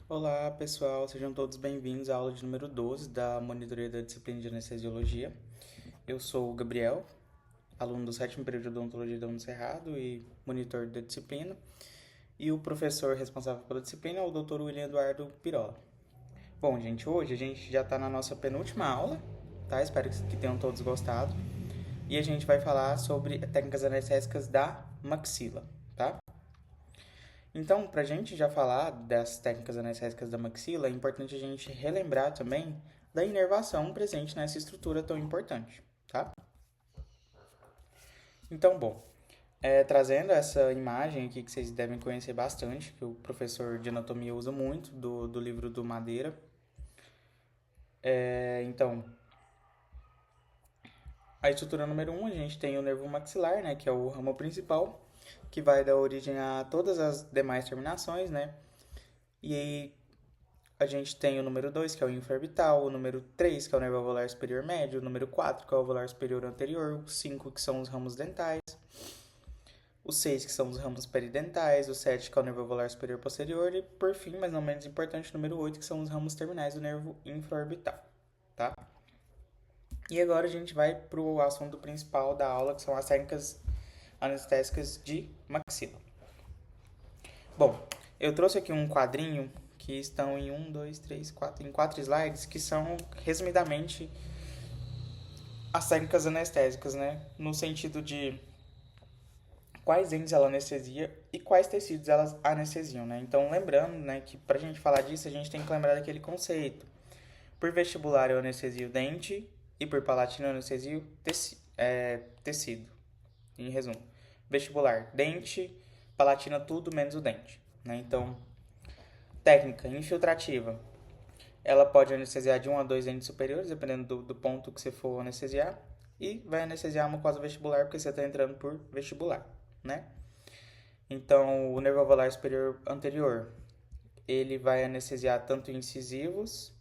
Olá, pessoal, sejam todos bem-vindos à aula de número 12 da monitoria da disciplina de anestesiologia. Eu sou o Gabriel, aluno do sétimo período de odontologia da Unicerrado e monitor da disciplina, e o professor responsável pela disciplina é o Dr. William Eduardo Pirola. Bom, gente, hoje a gente já está na nossa penúltima aula, tá? Espero que tenham todos gostado. E a gente vai falar sobre técnicas anestésicas da maxila, tá? Então, para a gente já falar das técnicas anestésicas da maxila, é importante a gente relembrar também da inervação presente nessa estrutura tão importante, tá? Então, bom, trazendo essa imagem aqui que vocês devem conhecer bastante, que o professor de anatomia usa muito, do livro do Madeira. Então, a estrutura número 1, a gente tem o nervo maxilar, né, que é o ramo principal, que vai dar origem a todas as demais terminações, né? E aí a gente tem o número 2, que é o infraorbital, o número 3, que é o nervo alveolar superior médio, o número 4, que é o alveolar superior anterior, o 5, que são os ramos dentais, o 6, que são os ramos peridentais, o 7, que é o nervo alveolar superior posterior, e por fim, mas não menos importante, o número 8, que são os ramos terminais do nervo infraorbital, tá? E agora a gente vai para o assunto principal da aula, que são as técnicas anestésicas de maxila. Bom, eu trouxe aqui um quadrinho que estão em 4 slides, que são, resumidamente, as técnicas anestésicas, né? No sentido de quais dentes ela anestesia e quais tecidos elas anestesiam, né? Então, lembrando, né, que pra gente falar disso, a gente tem que lembrar daquele conceito. Por vestibular, eu anestesio o dente e por palatina, eu anestesio tecido. Em resumo, vestibular, dente, palatina, tudo menos o dente, né? Então, técnica infiltrativa. Ela pode anestesiar de 1 a 2 dentes superiores, dependendo do ponto que você for anestesiar. E vai anestesiar a mucosa vestibular, porque você está entrando por vestibular, né? Então, o nervo alveolar superior anterior, ele vai anestesiar tanto incisivos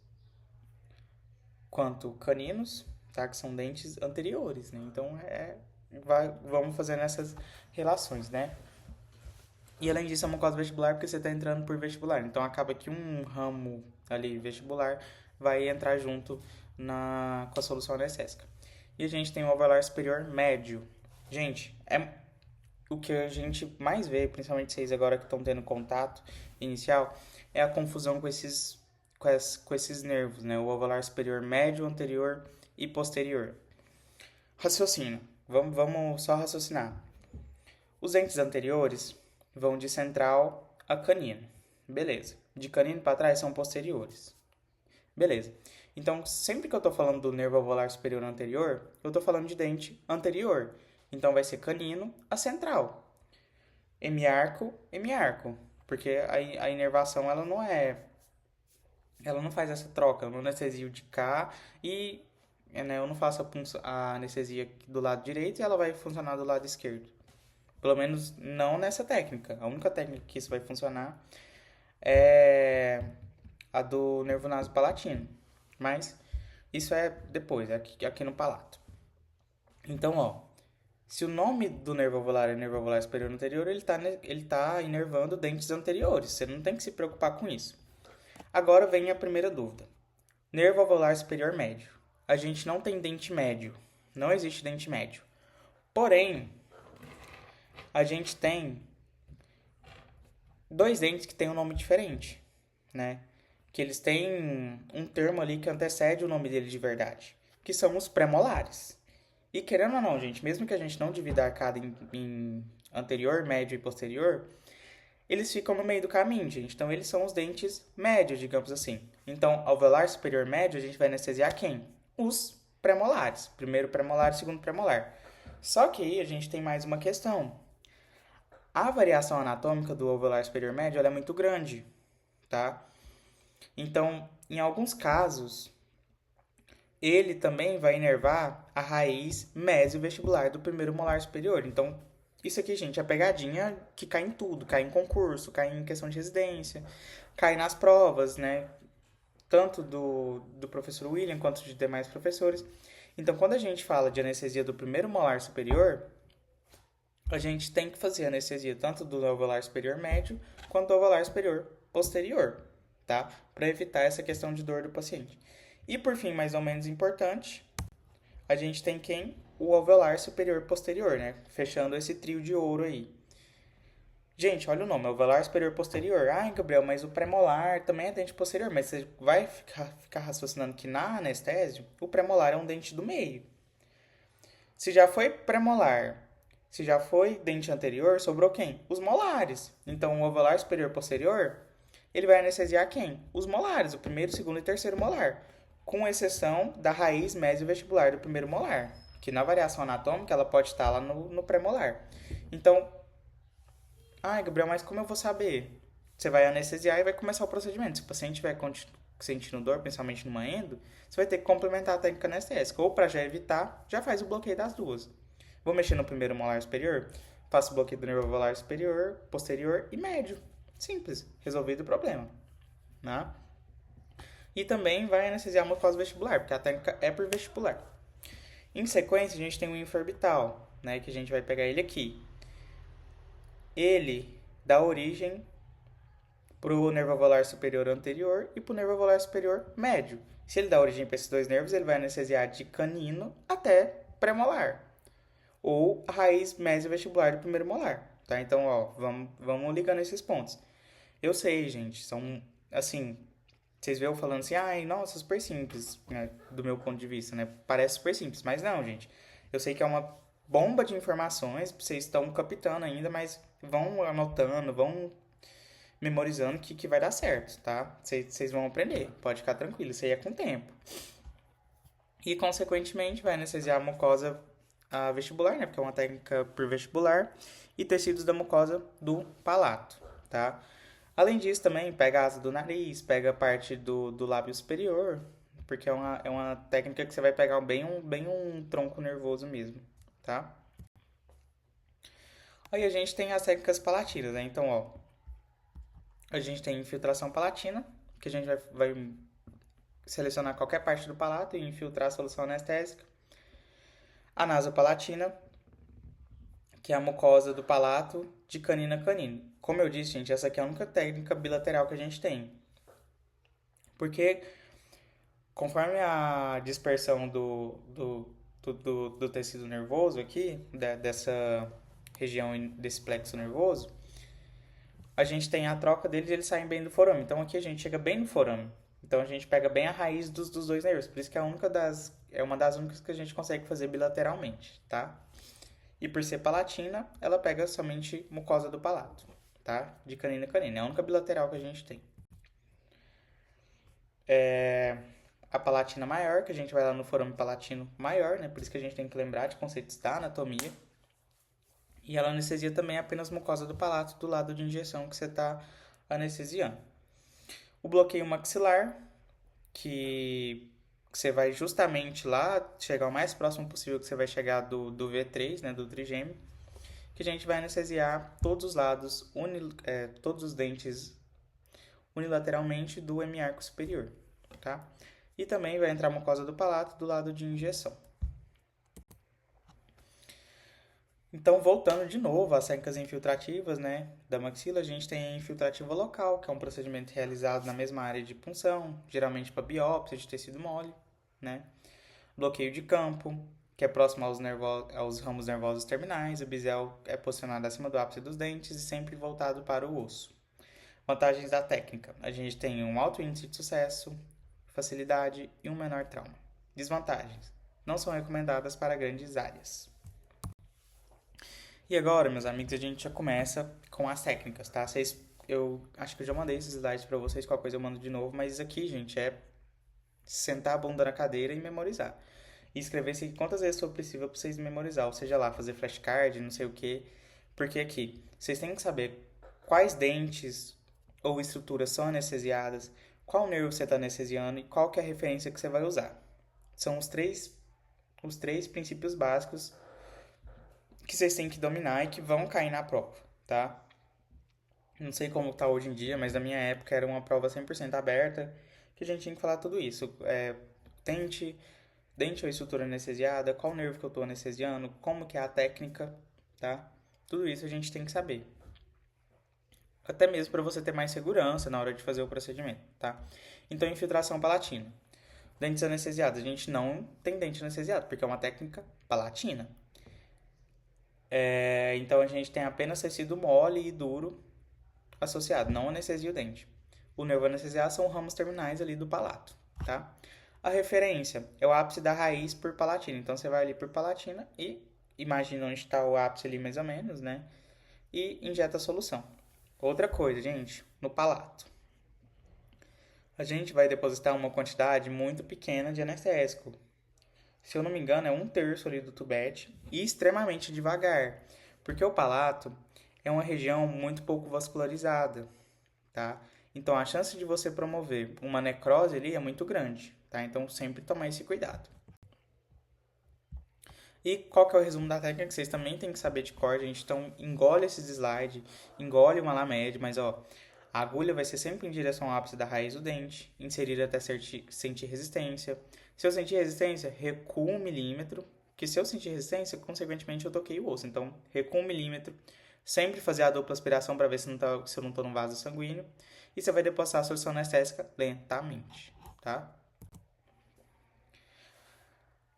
quanto caninos, tá? Que são dentes anteriores, né? Então, vamos fazendo essas relações, né? E além disso, é uma mucosa vestibular porque você está entrando por vestibular. Então acaba que um ramo ali vestibular vai entrar junto com a solução anestésica. E a gente tem o alveolar superior médio. Gente, é o que a gente mais vê, principalmente vocês agora que estão tendo contato inicial, é a confusão com esses nervos, né? O alveolar superior médio, anterior e posterior. Raciocínio. Vamos só raciocinar. Os dentes anteriores vão de central a canino. Beleza. De canino para trás são posteriores. Beleza. Então, sempre que eu estou falando do nervo alveolar superior anterior, eu estou falando de dente anterior. Então, vai ser canino a central. Hemiarco, hemiarco. Porque a inervação, ela não faz essa troca. Eu não anestesio de cá e né, eu não faço a anestesia do lado direito e ela vai funcionar do lado esquerdo. Pelo menos não nessa técnica. A única técnica que isso vai funcionar é a do nervo nasopalatino. Mas isso é depois, aqui no palato. Então, ó, se o nome do nervo alveolar é nervo alveolar superior anterior, ele tá inervando dentes anteriores. Você não tem que se preocupar com isso. Agora vem a primeira dúvida. Nervo alveolar superior médio. A gente não tem dente médio. Não existe dente médio. Porém, a gente tem dois dentes que têm um nome diferente, né? Que eles têm um termo ali que antecede o nome deles de verdade, que são os premolares. E querendo ou não, gente, mesmo que a gente não divida a arcada em anterior, médio e posterior, eles ficam no meio do caminho, gente. Então, eles são os dentes médios, digamos assim. Então, alveolar superior médio, a gente vai anestesiar quem? Os premolares. Primeiro premolar e segundo premolar. Só que aí a gente tem mais uma questão. A variação anatômica do alveolar superior médio ela é muito grande, tá? Então, em alguns casos, ele também vai inervar a raiz mesio-vestibular do primeiro molar superior. Então, isso aqui, gente, é pegadinha que cai em tudo. Cai em concurso, cai em questão de residência, cai nas provas, né? Tanto do professor William quanto de demais professores. Então, quando a gente fala de anestesia do primeiro molar superior, a gente tem que fazer anestesia tanto do alveolar superior médio quanto do alveolar superior posterior, tá? Para evitar essa questão de dor do paciente. E por fim, mais ou menos importante, a gente tem quem? O alveolar superior posterior, né? Fechando esse trio de ouro aí. Gente, olha o nome, alveolar superior posterior. Ai, Gabriel, mas o premolar também é dente posterior. Mas você vai ficar raciocinando que na anestésio, o premolar é um dente do meio. Se já foi premolar, se já foi dente anterior, sobrou quem? Os molares. Então, o alveolar superior posterior, ele vai anestesiar quem? Os molares, o primeiro, segundo e terceiro molar. Com exceção da raiz mesovestibular do primeiro molar, que na variação anatômica ela pode estar lá no premolar. Então, ai, Gabriel, mas como eu vou saber? Você vai anestesiar e vai começar o procedimento. Se o paciente estiver sentindo dor, principalmente numa endo, você vai ter que complementar a técnica anestésica. Ou para já evitar, já faz o bloqueio das duas. Vou mexer no primeiro molar superior, faço o bloqueio do nervo alveolar superior, posterior e médio. Simples, resolvido o problema. Né? E também vai anestesiar a mucosa vestibular, porque a técnica é por vestibular. Em sequência, a gente tem o infraorbital, né, que a gente vai pegar ele aqui. Ele dá origem para o nervo alveolar superior anterior e para o nervo alveolar superior médio. Se ele dá origem para esses dois nervos, ele vai anestesiar de canino até premolar, ou a raiz mesovestibular do primeiro molar, tá? Então, ó, vamos ligando esses pontos. Eu sei, gente, são, assim, vocês veem eu falando assim, ai, nossa, super simples, né, do meu ponto de vista, né? Parece super simples, mas não, gente. Eu sei que é uma bomba de informações, vocês estão captando ainda, mas vão anotando, vão memorizando que vai dar certo, tá? Vocês vão aprender, pode ficar tranquilo, isso aí é com o tempo. E, consequentemente, vai anestesiar a mucosa vestibular, né? Porque é uma técnica por vestibular, e tecidos da mucosa do palato, tá? Além disso, também pega a asa do nariz, pega a parte do lábio superior, porque é uma técnica que você vai pegar bem um tronco nervoso mesmo, tá? Aí a gente tem as técnicas palatinas, né? Então, ó, a gente tem infiltração palatina, que a gente vai selecionar qualquer parte do palato e infiltrar a solução anestésica. A nasopalatina, que é a mucosa do palato de canino a canino. Como eu disse, gente, essa aqui é a única técnica bilateral que a gente tem. Porque conforme a dispersão do tecido nervoso aqui, dessa região, desse plexo nervoso, a gente tem a troca deles e eles saem bem do forame. Então aqui a gente chega bem no forame. Então a gente pega bem a raiz dos dois nervos. Por isso que é uma das únicas que a gente consegue fazer bilateralmente, tá? E por ser palatina, ela pega somente mucosa do palato, tá? De canino a canino. É a única bilateral que a gente tem. A palatina maior, que a gente vai lá no forame palatino maior, né? Por isso que a gente tem que lembrar de conceitos da anatomia. E ela anestesia também apenas mucosa do palato do lado de injeção que você está anestesiando. O bloqueio maxilar, que você vai justamente lá, chegar o mais próximo possível que você vai chegar do V3, né, do trigêmeo, que a gente vai anestesiar todos os lados, todos os dentes unilateralmente do hemiarco superior, tá? E também vai entrar a mucosa do palato do lado de injeção. Então, voltando de novo às técnicas infiltrativas, né, da maxila, a gente tem a infiltrativa local, que é um procedimento realizado na mesma área de punção, geralmente para biópsia de tecido mole, né? Bloqueio de campo, que é próximo aos ramos nervosos terminais, o bisel é posicionado acima do ápice dos dentes e sempre voltado para o osso. Vantagens da técnica: a gente tem um alto índice de sucesso, facilidade e um menor trauma. Desvantagens: não são recomendadas para grandes áreas. E agora, meus amigos, a gente já começa com as técnicas, tá? Eu acho que eu já mandei esses slides para vocês, qualquer coisa eu mando de novo, mas isso aqui, gente, é sentar a bunda na cadeira e memorizar. E escrever isso aqui quantas vezes for possível para vocês memorizar, ou seja lá, fazer flashcard, não sei o que. Porque aqui, vocês têm que saber quais dentes ou estruturas são anestesiadas, qual nervo você está anestesiando e qual que é a referência que você vai usar. São os três princípios básicos que vocês têm que dominar e que vão cair na prova, tá? Não sei como tá hoje em dia, mas na minha época era uma prova 100% aberta, que a gente tinha que falar tudo isso. Dente ou estrutura anestesiada, qual nervo que eu tô anestesiando, como que é a técnica, tá? Tudo isso a gente tem que saber. até mesmo para você ter mais segurança na hora de fazer o procedimento, tá? Então, infiltração palatina. Dentes anestesiados. A gente não tem dente anestesiado, porque é uma técnica palatina. Então, a gente tem apenas tecido mole e duro associado, não anestesia o dente. O nervo anestesiado são ramos terminais ali do palato, tá? A referência é o ápice da raiz por palatina. Então, você vai ali por palatina e imagina onde está o ápice ali mais ou menos, né? E injeta a solução. Outra coisa, gente, no palato. A gente vai depositar uma quantidade muito pequena de anestésico. Se eu não me engano, é 1/3 ali do tubete e extremamente devagar, porque o palato é uma região muito pouco vascularizada, tá? Então a chance de você promover uma necrose ali é muito grande, tá? Então sempre tomar esse cuidado. E qual que é o resumo da técnica que vocês também têm que saber de cor, gente? Então engole esses slides, engole uma lamed, mas ó, a agulha vai ser sempre em direção ao ápice da raiz do dente, inserir até sentir resistência. Se eu sentir resistência, recuo 1 milímetro, que se eu sentir resistência, consequentemente eu toquei o osso. Então, recuo 1 milímetro, sempre fazer a dupla aspiração para ver se eu não estou no vaso sanguíneo. E você vai depositar a solução anestésica lentamente, tá?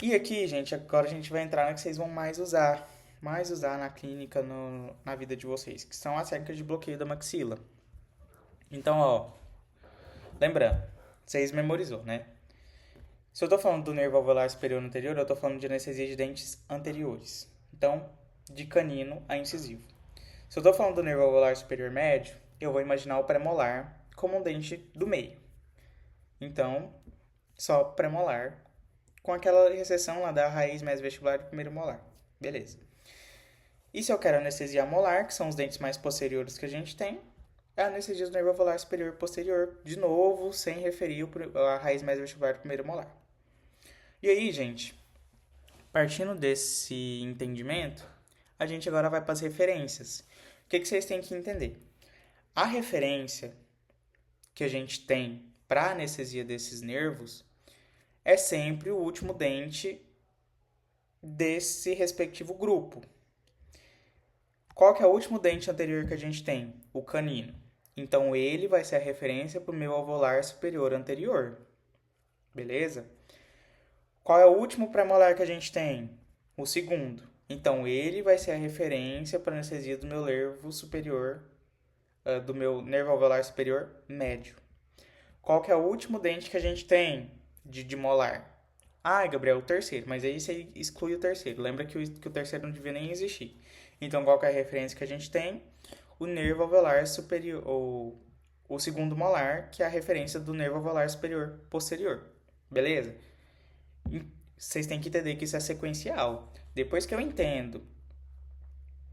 E aqui, gente, agora a gente vai entrar na que vocês vão mais usar na clínica, na vida de vocês, que são as técnicas de bloqueio da maxila. Então, ó, lembrando, vocês memorizou, né? Se eu tô falando do nervo alveolar superior anterior, eu tô falando de anestesia de dentes anteriores. Então, de canino a incisivo. Se eu tô falando do nervo alveolar superior médio, eu vou imaginar o premolar como um dente do meio. Então, só premolar, com aquela recessão lá da raiz mais vestibular do primeiro molar. Beleza. E se eu quero anestesia molar, que são os dentes mais posteriores que a gente tem, é a anestesia do nervo alveolar superior e posterior, de novo, sem referir a raiz mais vestibular do primeiro molar. E aí, gente, partindo desse entendimento, a gente agora vai para as referências. O que vocês têm que entender? A referência que a gente tem para anestesia desses nervos é sempre o último dente desse respectivo grupo. Qual que é o último dente anterior que a gente tem? O canino. Então, ele vai ser a referência para o meu alveolar superior anterior. Beleza? Qual é o último premolar que a gente tem? O segundo. Então, ele vai ser a referência para a anestesia do meu nervo superior, do meu nervo alveolar superior médio. Qual que é o último dente que a gente tem de molar? Ah, Gabriel, o terceiro. Mas aí você exclui o terceiro. Lembra que o terceiro não devia nem existir. Então, qual que é a referência que a gente tem? O nervo alveolar superior, ou o segundo molar, que é a referência do nervo alveolar superior posterior. Beleza? Vocês têm que entender que isso é sequencial. Depois que eu entendo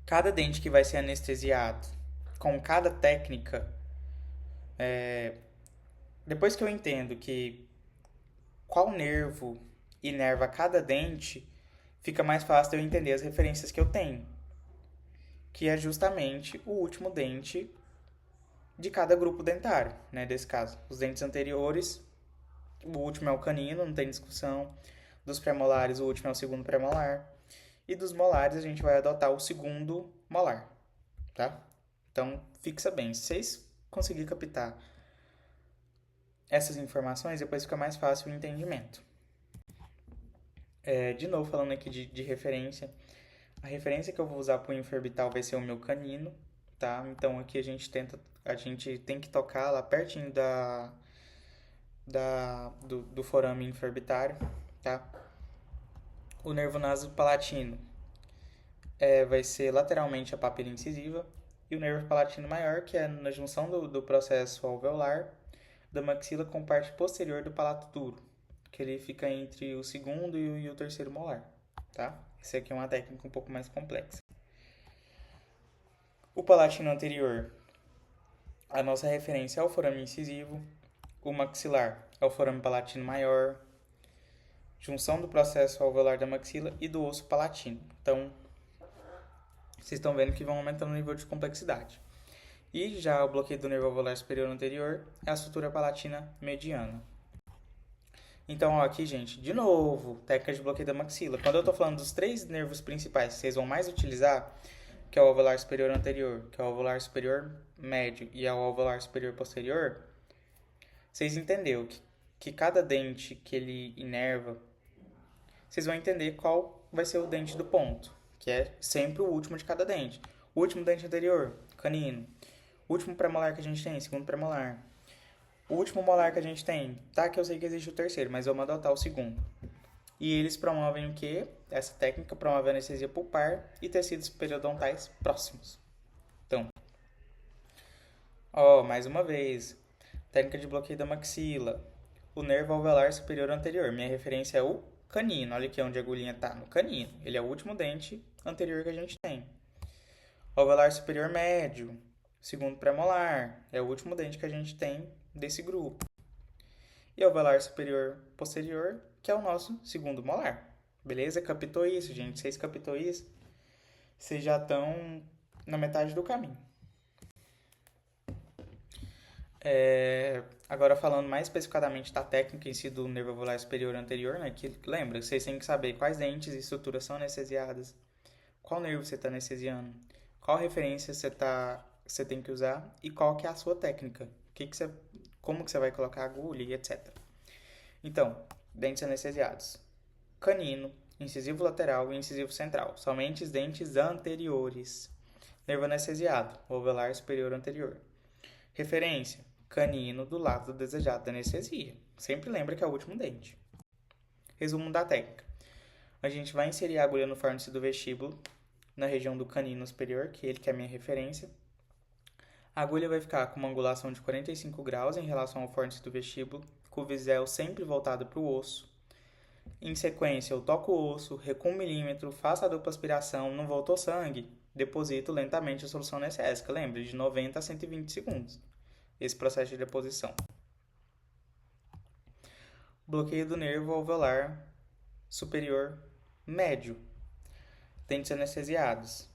cada dente que vai ser anestesiado com cada técnica, depois que eu entendo que qual nervo inerva cada dente, fica mais fácil eu entender as referências que eu tenho, que é justamente o último dente de cada grupo dentário, né? Desse caso, os dentes anteriores, o último é o canino, não tem discussão. Dos premolares, o último é o segundo premolar. E dos molares, a gente vai adotar o segundo molar, tá? Então, fixa bem. Se vocês conseguirem captar essas informações, depois fica mais fácil o entendimento. De novo, falando aqui de referência. A referência que eu vou usar para o inferbital vai ser o meu canino, tá? Então, aqui a gente tem que tocar lá pertinho do forame inferbitário, tá? O nervo nasopalatino vai ser lateralmente a papila incisiva, e o nervo palatino maior, que é na junção do processo alveolar da maxila com parte posterior do palato duro, que ele fica entre o segundo e o terceiro molar, tá? Essa aqui é uma técnica um pouco mais complexa. O palatino anterior, a nossa referência é o forame incisivo. O maxilar é o forame palatino maior, junção do processo alveolar da maxila e do osso palatino. Então, vocês estão vendo que vão aumentando o nível de complexidade. E já o bloqueio do nervo alveolar superior anterior é a sutura palatina mediana. Então, ó, aqui, gente, de novo, técnica de bloqueio da maxila. Quando eu estou falando dos 3 nervos principais que vocês vão mais utilizar, que é o alveolar superior anterior, que é o alveolar superior médio e é o alveolar superior posterior, vocês entenderam que cada dente que ele inerva, vocês vão entender qual vai ser o dente do ponto, que é sempre o último de cada dente. O último dente anterior, canino. O último premolar que a gente tem, segundo premolar. O último molar que a gente tem, tá que eu sei que existe o terceiro, mas vamos adotar o segundo. E eles promovem o quê? Essa técnica promove anestesia pulpar e tecidos periodontais próximos. Então, mais uma vez, técnica de bloqueio da maxila. O nervo alveolar superior anterior. Minha referência é o canino. Olha aqui onde a agulhinha tá, no canino. Ele é o último dente anterior que a gente tem. Alveolar superior médio, segundo premolar. É o último dente que a gente tem desse grupo. E alveolar superior posterior, que é o nosso segundo molar. Beleza? Captou isso, gente? Vocês captou isso? Vocês já estão na metade do caminho. Agora falando mais especificadamente da técnica em si do nervo alveolar superior anterior, né? Que lembra, vocês têm que saber quais dentes e estruturas são anestesiadas, qual nervo você está anestesiando, qual referência você tem que usar e qual que é a sua técnica, como que você vai colocar a agulha e etc. Então, dentes anestesiados: canino, incisivo lateral e incisivo central, somente os dentes anteriores. Nervo anestesiado, alveolar superior anterior. Referência: canino do lado desejado da anestesia. Sempre lembra que é o último dente. Resumo da técnica: a gente vai inserir a agulha no fórnice do vestíbulo, na região do canino superior, que é a minha referência. A agulha vai ficar com uma angulação de 45 graus em relação ao fórnice do vestíbulo, com o visel sempre voltado para o osso. Em sequência, eu toco o osso, recuo 1 milímetro, faço a dupla aspiração, não voltou sangue, deposito lentamente a solução anestésica. Lembre, de 90 a 120 segundos. Esse processo de deposição. Bloqueio do nervo alveolar superior médio. Dentes anestesiados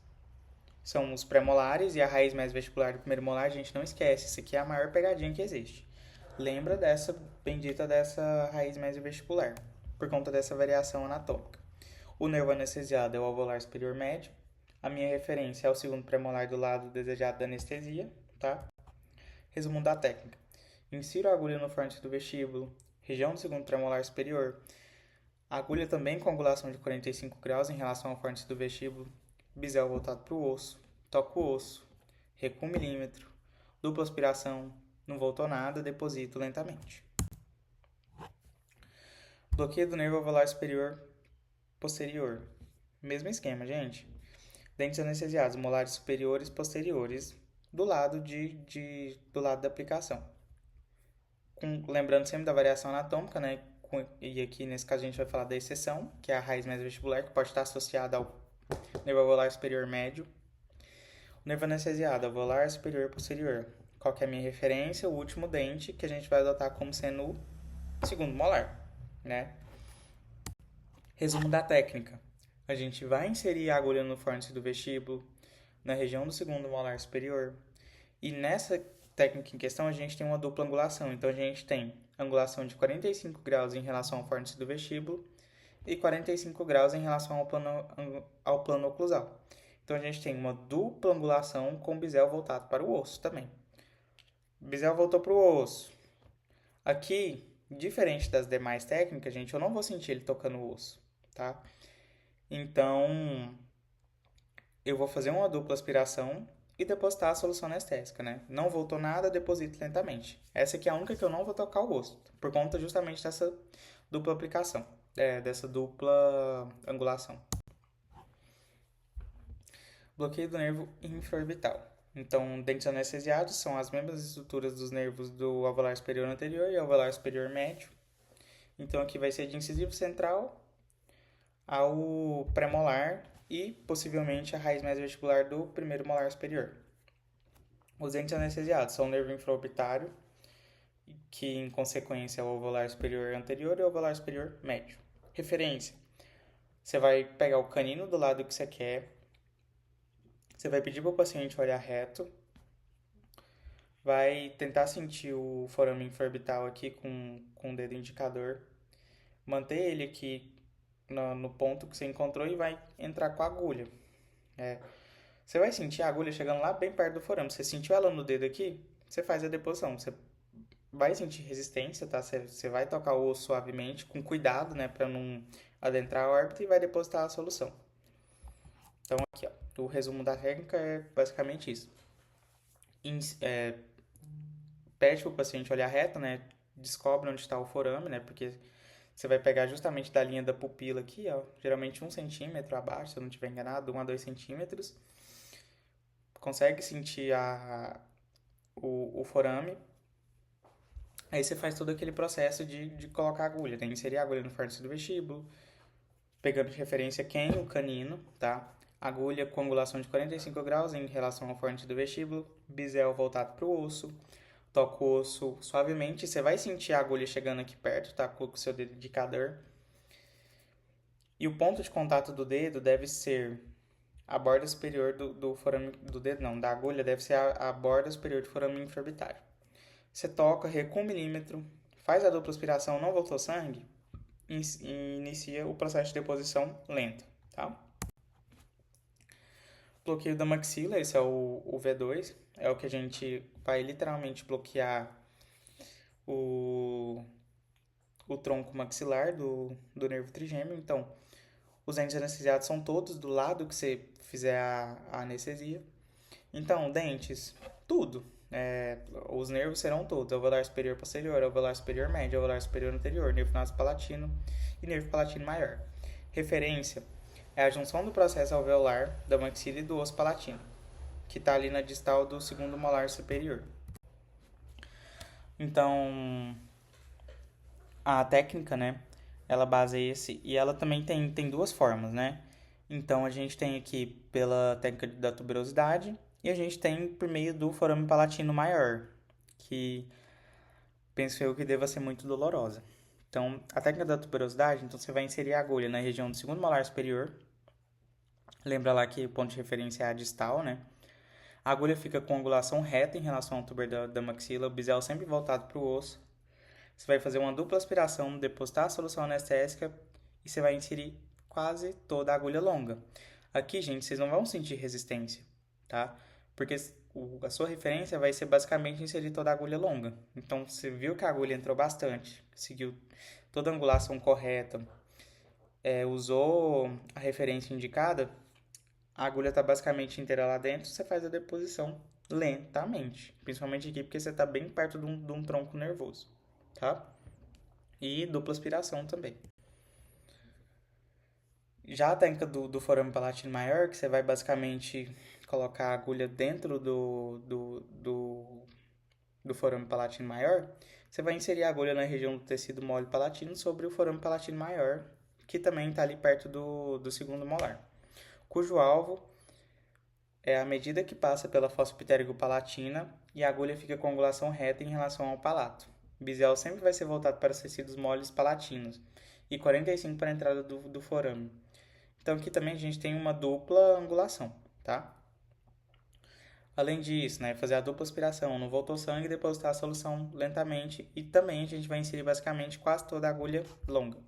são os premolares e a raiz mais vestibular do primeiro molar. A gente não esquece, isso aqui é a maior pegadinha que existe. Lembra dessa bendita dessa raiz mais vestibular, por conta dessa variação anatômica. O nervo anestesiado é o alveolar superior médio. A minha referência é o segundo premolar do lado desejado da anestesia, tá? Resumo da técnica: insiro a agulha no fórnice do vestíbulo, região do segundo premolar superior. A agulha também com angulação de 45 graus em relação ao fórnice do vestíbulo. Bisel voltado para o osso. Toco o osso. Recuo 1 milímetro. Dupla aspiração. Não voltou nada, deposito lentamente. Bloqueio do nervo alveolar superior posterior. Mesmo esquema, gente. Dentes anestesiados, molares superiores e posteriores, do lado do lado da aplicação. Lembrando sempre da variação anatômica, né? E aqui nesse caso a gente vai falar da exceção, que é a raiz mais vestibular, que pode estar associada ao nervo alveolar superior médio. O nervo anestesiado, alveolar superior e posterior. Qual que é a minha referência? O último dente, que a gente vai adotar como sendo o segundo molar, né? Resumo da técnica: a gente vai inserir a agulha no fórnice do vestíbulo, na região do segundo molar superior. E nessa técnica em questão, a gente tem uma dupla angulação. Então, a gente tem angulação de 45 graus em relação ao fórnice do vestíbulo e 45 graus em relação ao plano oclusal. Então, a gente tem uma dupla angulação com o bisel voltado para o osso também. O bisel voltou para o osso. Aqui, diferente das demais técnicas, gente, eu não vou sentir ele tocando o osso, tá? Então, eu vou fazer uma dupla aspiração e depositar a solução anestésica, né? Não voltou nada, deposito lentamente. Essa aqui é a única que eu não vou tocar o osso, por conta justamente dessa dupla aplicação, dessa dupla angulação. Bloqueio do nervo infraorbital. Então, dentes anestesiados são as mesmas estruturas dos nervos do alveolar superior anterior e alveolar superior médio. Então, aqui vai ser de incisivo central ao premolar e, possivelmente, a raiz mais vestibular do primeiro molar superior. Os dentes anestesiados são o nervo infraorbitário, que, em consequência, é o alveolar superior anterior e o alveolar superior médio. Referência: você vai pegar o canino do lado que você quer, você vai pedir para o paciente olhar reto, vai tentar sentir o forame infraorbital aqui com o dedo indicador, manter ele aqui no ponto que você encontrou e vai entrar com a agulha. Você vai sentir a agulha chegando lá bem perto do forame. Você sentiu ela no dedo aqui, você faz a deposição. Você vai sentir resistência, tá? Você vai tocar o osso suavemente, com cuidado, né, para não adentrar a órbita e vai depositar a solução. Então, aqui, ó, o resumo da técnica é basicamente isso. Pede para o paciente olhar reto, né? Descobre onde está o forame, né? Porque você vai pegar justamente da linha da pupila aqui, ó, geralmente 1 centímetro abaixo, se eu não estiver enganado, 1 a 2 centímetros. Consegue sentir o forame. Aí você faz todo aquele processo de colocar a agulha, né? Inserir a agulha no fornecimento do vestíbulo, pegando de referência quem? O canino, tá? Agulha com angulação de 45 graus em relação ao fornite do vestíbulo, bisel voltado para o osso, toca o osso suavemente, você vai sentir a agulha chegando aqui perto, tá? Com o seu dedo indicador. E o ponto de contato do dedo deve ser a borda superior do forame do dedo, não, da agulha deve ser a borda superior do forame infraorbitário. Você toca, recua 1 milímetro, faz a dupla aspiração, não voltou sangue, e inicia o processo de deposição lenta, tá? Bloqueio da maxila, esse é o V2, é o que a gente vai literalmente bloquear o tronco maxilar do nervo trigêmeo. Então, os dentes anestesiados são todos do lado que você fizer a anestesia. Então, dentes, tudo. Os nervos serão todos: alveolar superior posterior, alveolar superior médio, alveolar superior anterior, nervo nasopalatino e nervo palatino maior. Referência é a junção do processo alveolar da maxila e do osso palatino, que está ali na distal do segundo molar superior. Então, a técnica, né, ela baseia-se, e ela também tem duas formas, né? Então, a gente tem aqui pela técnica da tuberosidade e a gente tem por meio do forame palatino maior, que penso eu que deva ser muito dolorosa. Então, a técnica da tuberosidade, então você vai inserir a agulha na região do segundo molar superior. Lembra lá que o ponto de referência é a distal, né? A agulha fica com angulação reta em relação ao tuber da maxila, o bisel sempre voltado para o osso. Você vai fazer uma dupla aspiração, depositar a solução anestésica e você vai inserir quase toda a agulha longa. Aqui, gente, vocês não vão sentir resistência, tá? Porque a sua referência vai ser basicamente inserir toda a agulha longa. Então, você viu que a agulha entrou bastante, seguiu toda a angulação correta, usou a referência indicada, a agulha está basicamente inteira lá dentro, você faz a deposição lentamente. Principalmente aqui porque você está bem perto de um tronco nervoso, tá? E dupla aspiração também. Já a técnica do forame palatino maior, que você vai basicamente colocar a agulha dentro do forame palatino maior, você vai inserir a agulha na região do tecido mole palatino sobre o forame palatino maior, que também está ali perto do segundo molar, cujo alvo é a medida que passa pela fossa ptérigo-palatina e a agulha fica com angulação reta em relação ao palato. O bisel sempre vai ser voltado para os tecidos moles palatinos e 45 para a entrada do forame. Então aqui também a gente tem uma dupla angulação, tá? Além disso, né, fazer a dupla aspiração, não voltou sangue, depositar a solução lentamente e também a gente vai inserir basicamente quase toda a agulha longa.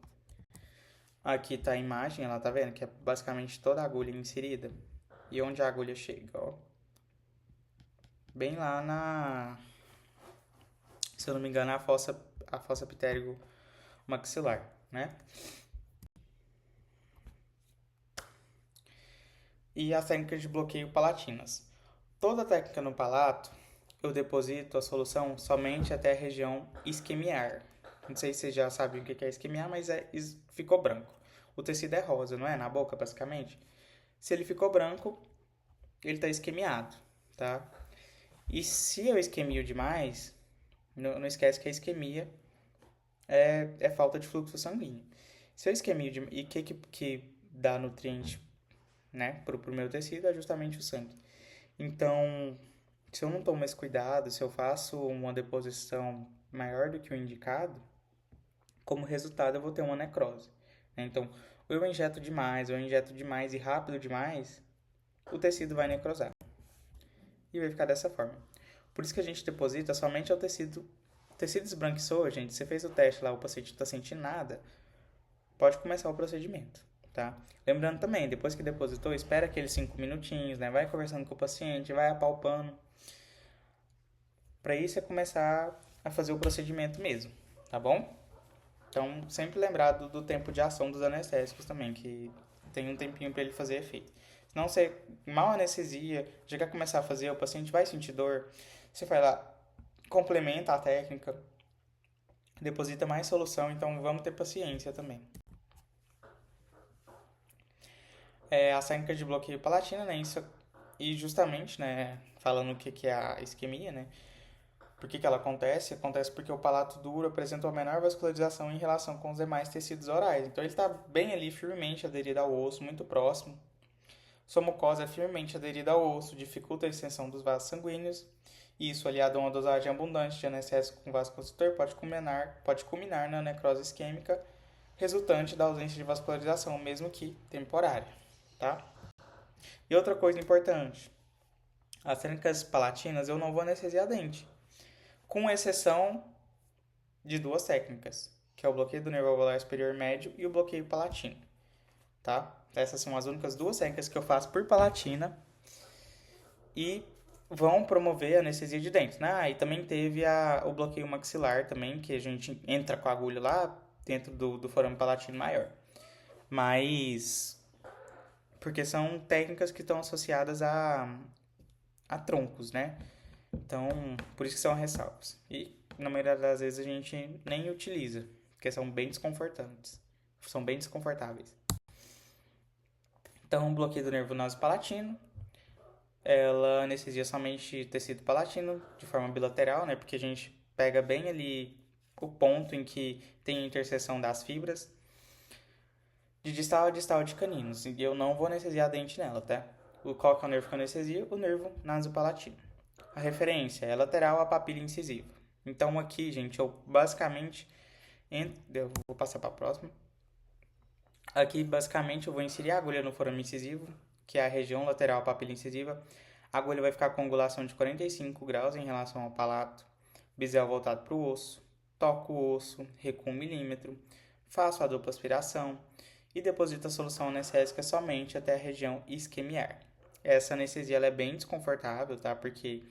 Aqui está a imagem, ela tá vendo que é basicamente toda a agulha inserida. E onde a agulha chega, ó. Bem lá se eu não me engano, a fossa ptérigo maxilar, né? E as técnicas de bloqueio palatinas. Toda técnica no palato, eu deposito a solução somente até a região isquemiar. Não sei se vocês já sabem o que é isquemiar, mas ficou branco. O tecido é rosa, não é? Na boca, basicamente. Se ele ficou branco, ele está isquemiado, tá? E se eu isquemio demais, não esquece que a isquemia é falta de fluxo sanguíneo. Se eu isquemio e o que dá nutriente, né, pro meu tecido é justamente o sangue. Então, se eu não tomo esse cuidado, se eu faço uma deposição maior do que o indicado, como resultado eu vou ter uma necrose, né? Então, ou eu injeto demais e rápido demais, o tecido vai necrosar. E vai ficar dessa forma. Por isso que a gente deposita somente ao tecido. O tecido esbranquiçou, gente. Você fez o teste lá, o paciente não está sentindo nada. Pode começar o procedimento, tá? tá? Lembrando também, depois que depositou, espera aqueles 5 minutinhos, né? Vai conversando com o paciente, vai apalpando. Para isso é começar a fazer o procedimento mesmo, tá bom? Então, sempre lembrar do tempo de ação dos anestésicos também, que tem um tempinho para ele fazer efeito. Senão você mal anestesia, já quer começar a fazer, o paciente vai sentir dor, você vai lá, complementa a técnica, deposita mais solução, então vamos ter paciência também. As técnicas de bloqueio palatina, né, isso, e justamente, né, falando o que é a isquemia, né, por que ela acontece? Acontece porque o palato duro apresenta uma menor vascularização em relação com os demais tecidos orais. Então ele está bem ali, firmemente aderido ao osso, muito próximo. Sua mucosa é firmemente aderida ao osso, dificulta a extensão dos vasos sanguíneos. E isso, aliado a uma dosagem abundante de anestésico com vasoconstritor, pode culminar na necrose isquêmica, resultante da ausência de vascularização, mesmo que temporária. Tá? E outra coisa importante, as técnicas palatinas eu não vou anestesiar dente, com exceção de duas técnicas, que é o bloqueio do nervo alveolar superior médio e o bloqueio palatino, tá? Essas são as únicas duas técnicas que eu faço por palatina e vão promover a anestesia de dentes, né? E também teve o bloqueio maxilar também, que a gente entra com a agulha lá dentro do forame palatino maior. Mas porque são técnicas que estão associadas a troncos, né? Então, por isso que são ressalvas. E, na maioria das vezes, a gente nem utiliza, porque são bem desconfortantes. São bem desconfortáveis. Então, o bloqueio do nervo nasopalatino, ela anestesia somente tecido palatino, de forma bilateral, né? Porque a gente pega bem ali o ponto em que tem a interseção das fibras. De distal a distal de caninos. E eu não vou anestesiar dente nela, tá? Qual que é o nervo que eu anestesia? O nervo nasopalatino. A referência é lateral à papila incisiva. Então aqui, gente, eu basicamente... Eu vou passar para a próxima. Aqui, basicamente, eu vou inserir a agulha no forame incisivo, que é a região lateral à papila incisiva. A agulha vai ficar com angulação de 45 graus em relação ao palato. Bisel voltado para o osso. Toco o osso, recuo 1 milímetro. Faço a dupla aspiração e deposito a solução anestésica somente até a região isquemiar. Essa anestesia ela é bem desconfortável, tá? Porque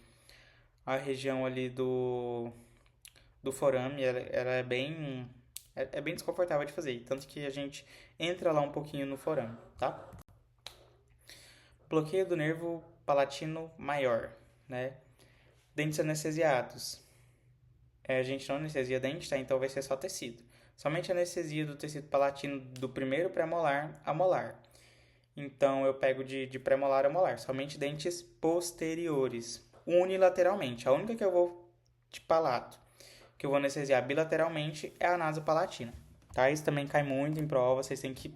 a região ali do forame, ela é bem desconfortável de fazer, tanto que a gente entra lá um pouquinho no forame, tá? Bloqueio do nervo palatino maior, né? Dentes anestesiados. A gente não anestesia dente, tá? Então vai ser só tecido. Somente anestesia do tecido palatino do primeiro pré-molar a molar. Então eu pego de pré-molar a molar, somente dentes posteriores, unilateralmente. A única que eu vou de palato, que eu vou anestesiar bilateralmente, é a nasopalatina. Tá? Isso também cai muito em prova, vocês têm que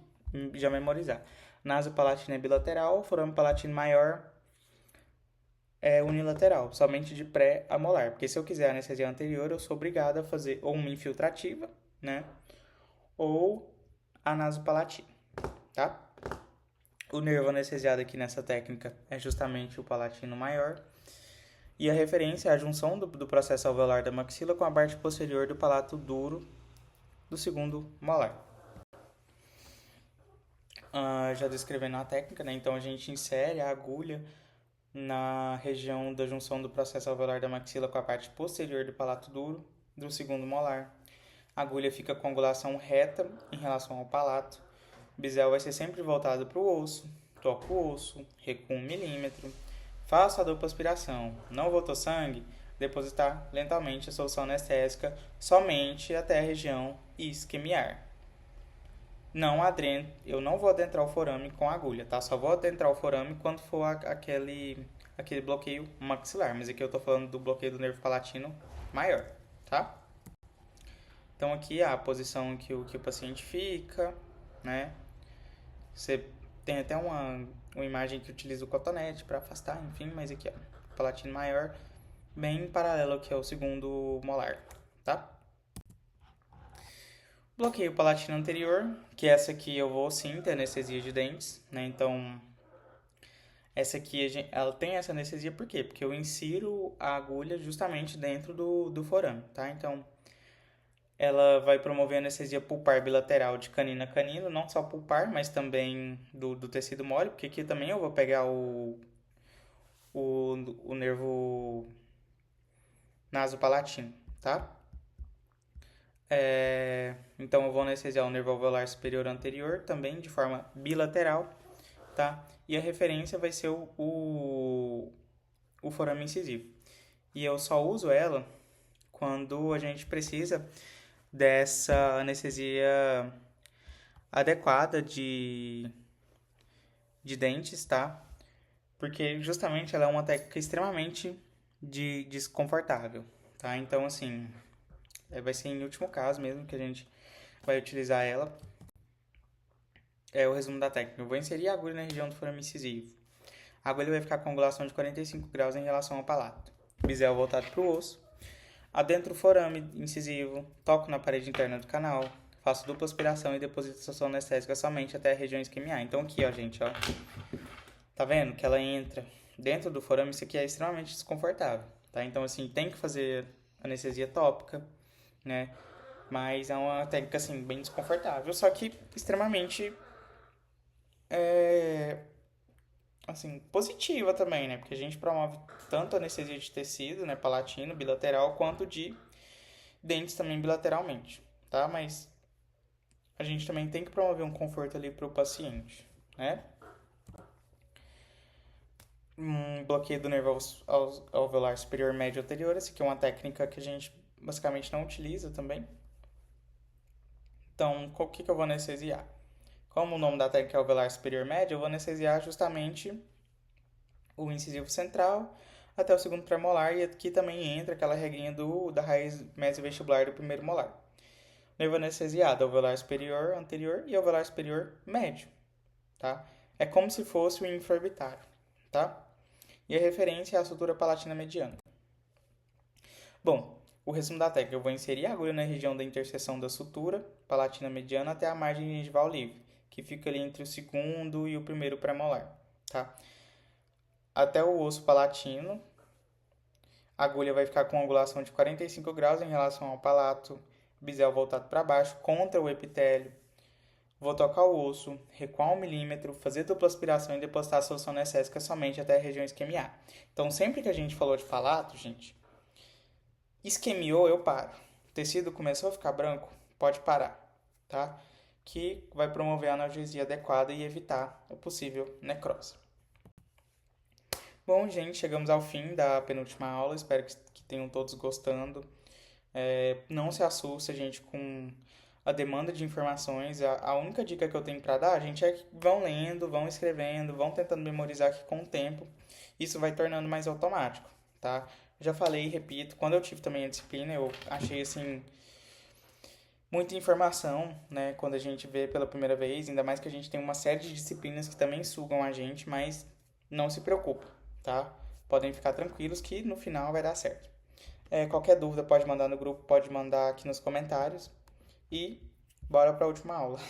já memorizar. Nasopalatina é bilateral, forame palatino maior é unilateral, somente de pré a molar. Porque se eu quiser anestesia anterior, eu sou obrigado a fazer ou uma infiltrativa, né? Ou a nasopalatina, tá? O nervo anestesiado aqui nessa técnica é justamente o palatino maior. E a referência é a junção do processo alveolar da maxila com a parte posterior do palato duro do segundo molar. Já descrevendo a técnica, né? Então a gente insere a agulha na região da junção do processo alveolar da maxila com a parte posterior do palato duro do segundo molar. A agulha fica com angulação reta em relação ao palato. O bisel vai ser sempre voltado para o osso. Toco o osso, recuo 1 milímetro. Faço a dupla aspiração. Não voltou sangue? Depositar lentamente a solução anestésica somente até a região isquemiar. Eu não vou adentrar o forame com a agulha, tá? Só vou adentrar o forame quando for aquele bloqueio maxilar. Mas aqui eu tô falando do bloqueio do nervo palatino maior, tá? Então aqui a posição que o paciente fica, né? Você tem até uma imagem que utiliza o cotonete para afastar, enfim, mas aqui, ó, palatino maior, bem paralelo ao que é o segundo molar, tá? Bloqueio palatino anterior, que essa aqui eu vou sim ter anestesia de dentes, né? Então, essa aqui ela tem essa anestesia por quê? Porque eu insiro a agulha justamente dentro do forame, tá? Então, Ela vai promover a anestesia pulpar bilateral de canino a canino, não só pulpar, mas também do tecido mole, porque aqui também eu vou pegar o, o nervo nasopalatino, tá? Então eu vou anestesiar o nervo alveolar superior anterior também de forma bilateral, tá? E a referência vai ser o forame incisivo. E eu só uso ela quando a gente precisa dessa anestesia adequada de dentes, tá? Porque justamente ela é uma técnica extremamente desconfortável, tá? Então, assim, vai ser em último caso mesmo que a gente vai utilizar ela. É o resumo da técnica. Eu vou inserir a agulha na região do forame incisivo. A agulha vai ficar com angulação de 45 graus em relação ao palato. Bisel voltado para o osso. Adentro o forame incisivo, toco na parede interna do canal, faço dupla aspiração e deposito a solução anestésica somente até a região isquemiar. Então aqui, ó, gente, ó. Tá vendo que ela entra dentro do forame? Isso aqui é extremamente desconfortável, tá? Então, assim, tem que fazer anestesia tópica, né? Mas é uma técnica, assim, bem desconfortável, só que extremamente, assim, positiva também, né? Porque a gente promove tanto anestesia de tecido, né, palatino, bilateral, quanto de dentes também bilateralmente, tá? Mas a gente também tem que promover um conforto ali para o paciente, né? Um bloqueio do nervo alveolar superior médio anterior, essa aqui é uma técnica que a gente basicamente não utiliza também. Então, o que eu vou anestesiar? Como o nome da técnica é alveolar superior médio, eu vou anestesiar justamente o incisivo central até o segundo premolar, e aqui também entra aquela regrinha da raiz mesovestibular do primeiro molar. Nervo anestesiado, alveolar superior anterior e alveolar superior médio, tá? É como se fosse o infraorbitário, tá? E a referência é a sutura palatina mediana. Bom, o resumo da técnica, eu vou inserir a agulha na região da interseção da sutura palatina mediana até a margem gengival livre, que fica ali entre o segundo e o primeiro premolar, tá? Até o osso palatino, a agulha vai ficar com angulação de 45 graus em relação ao palato, bisel voltado para baixo, contra o epitélio. Vou tocar o osso, recuar 1 milímetro, fazer dupla aspiração e depositar a solução anestésica somente até a região isquemiar. Então, sempre que a gente falou de palato, gente, isquemiou, eu paro. O tecido começou a ficar branco, pode parar, tá? Que vai promover a analgesia adequada e evitar a possível necrose. Bom, gente, chegamos ao fim da penúltima aula. Espero que tenham todos gostando. Não se assuste, gente, com a demanda de informações. A única dica que eu tenho para dar, gente, é que vão lendo, vão escrevendo, vão tentando memorizar que com o tempo isso vai tornando mais automático, tá? Já falei e repito, quando eu tive também a disciplina, eu achei, assim, muita informação, né? Quando a gente vê pela primeira vez, ainda mais que a gente tem uma série de disciplinas que também sugam a gente, mas não se preocupa, tá? Podem ficar tranquilos que no final vai dar certo. Qualquer dúvida pode mandar no grupo, pode mandar aqui nos comentários. E bora para a última aula.